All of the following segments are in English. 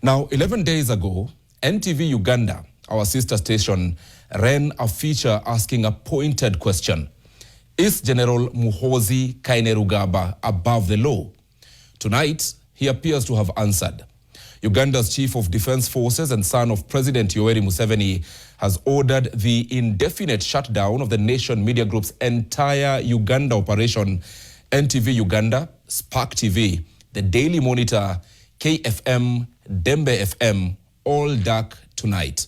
Now, 11 days ago, NTV Uganda, our sister station, ran a feature asking a pointed question. Is General Muhoozi Kainerugaba above the law? Tonight, he appears to have answered. Uganda's Chief of Defense Forces and son of President Yoweri Museveni has ordered the indefinite shutdown of the Nation Media Group's entire Uganda operation. NTV Uganda, Spark TV, The Daily Monitor, KFM, Dembe FM, all dark tonight.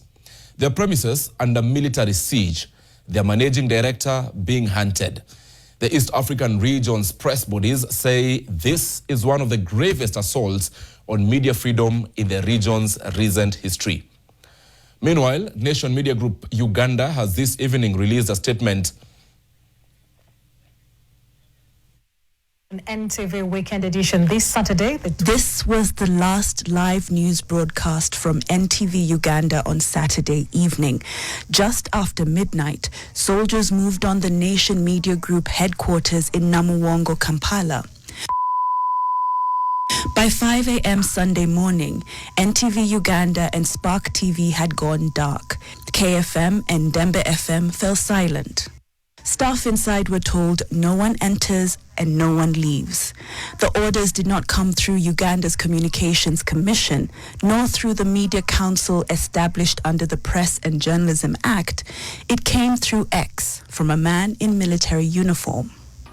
Their premises under military siege, their managing director being hunted. The East African region's press bodies say this is one of the gravest assaults on media freedom in the region's recent history. Meanwhile, Nation Media Group Uganda has this evening released a statement. NTV Weekend Edition this Saturday. This was the last live news broadcast from NTV Uganda on Saturday evening. Just after midnight, soldiers moved on the Nation Media Group headquarters in Namuwongo, Kampala. By 5 a.m. Sunday morning, NTV Uganda and Spark TV had gone dark. KFM and Dembe FM fell silent. Staff inside were told no one enters and no one leaves. The orders did not come through Uganda's Communications Commission, nor through the Media Council established under the Press and Journalism Act. It came through X from a man in military uniform.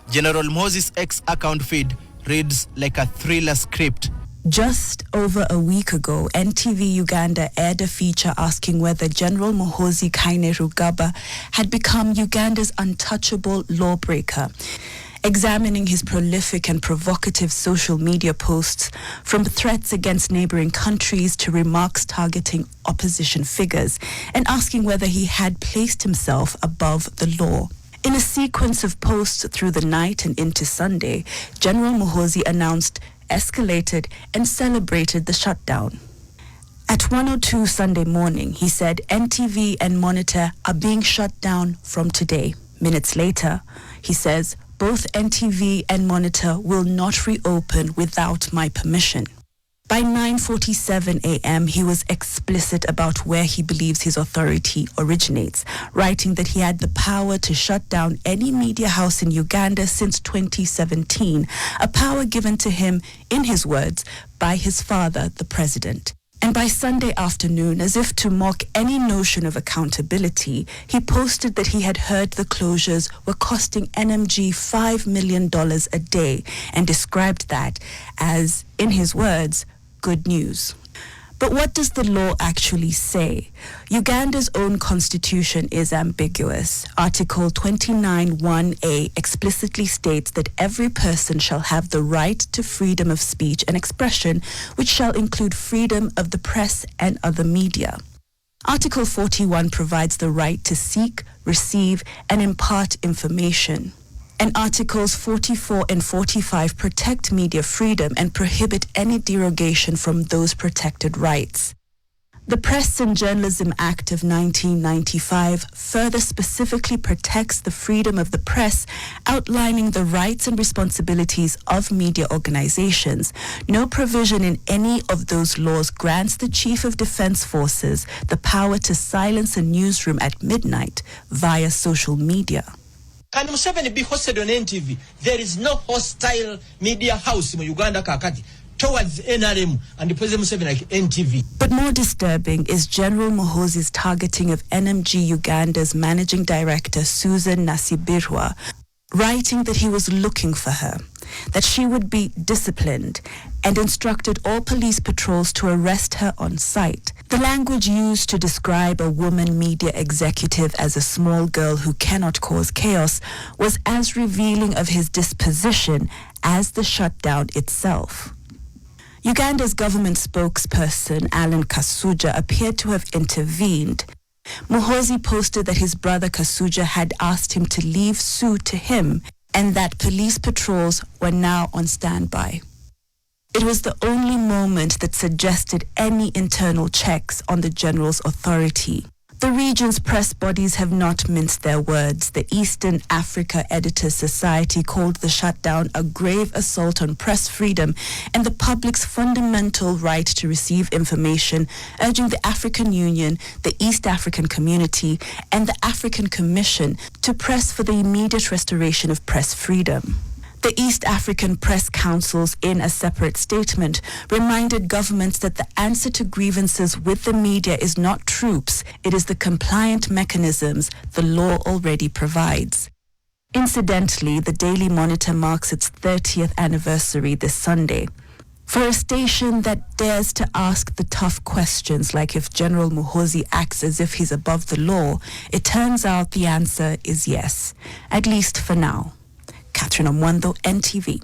General Moses' X account feed reads like a thriller script. Just over a week ago, NTV Uganda aired a feature asking whether General Muhoozi Kainerugaba had become Uganda's untouchable lawbreaker, examining his prolific and provocative social media posts, from threats against neighboring countries to remarks targeting opposition figures, and asking whether he had placed himself above the law. In a sequence of posts through the night and into Sunday, General Muhoozi announced, escalated, and celebrated the shutdown. At 1:02 Sunday morning, he said NTV and Monitor are being shut down from today. Minutes later, he says both NTV and Monitor will not reopen without my permission. By 9:47 a.m., he was explicit about where he believes his authority originates, writing that he had the power to shut down any media house in Uganda since 2017, a power given to him, in his words, by his father, the president. And by Sunday afternoon, as if to mock any notion of accountability, he posted that he had heard the closures were costing NMG $5 million a day and described that as, in his words, good news. But what does the law actually say? Uganda's own constitution is ambiguous. Article 29(1)(a) explicitly states that every person shall have the right to freedom of speech and expression, which shall include freedom of the press and other media. Article 41 provides the right to seek, receive, and impart information. And Articles 44 and 45 protect media freedom and prohibit any derogation from those protected rights. The Press and Journalism Act of 1995 further specifically protects the freedom of the press, outlining the rights and responsibilities of media organizations. No provision in any of those laws grants the Chief of Defense Forces the power to silence a newsroom at midnight via social media. Can Museveni be hosted on NTV? There is no hostile media house in Uganda kakati towards NRM and the President Museveni like NTV. But more disturbing is General Muhoozi's targeting of NMG Uganda's managing director Susan Nasibirwa, writing that he was looking for her, that she would be disciplined, and instructed all police patrols to arrest her on sight. The language used to describe a woman media executive as a small girl who cannot cause chaos was as revealing of his disposition as the shutdown itself. Uganda's government spokesperson, Alan Kasuja, appeared to have intervened. Muhoozi posted that his brother Kasuja had asked him to leave Sue to him and that police patrols were now on standby. It was the only moment that suggested any internal checks on the general's authority. The region's press bodies have not minced their words. The Eastern Africa Editors Society called the shutdown a grave assault on press freedom and the public's fundamental right to receive information, urging the African Union, the East African Community, and the African Commission to press for the immediate restoration of press freedom. The East African Press Councils, in a separate statement, reminded governments that the answer to grievances with the media is not troops, it is the compliant mechanisms the law already provides. Incidentally, the Daily Monitor marks its 30th anniversary this Sunday. For a station that dares to ask the tough questions, like if General Muhoozi acts as if he's above the law, it turns out the answer is yes, at least for now. Catherine Omwando, NTV.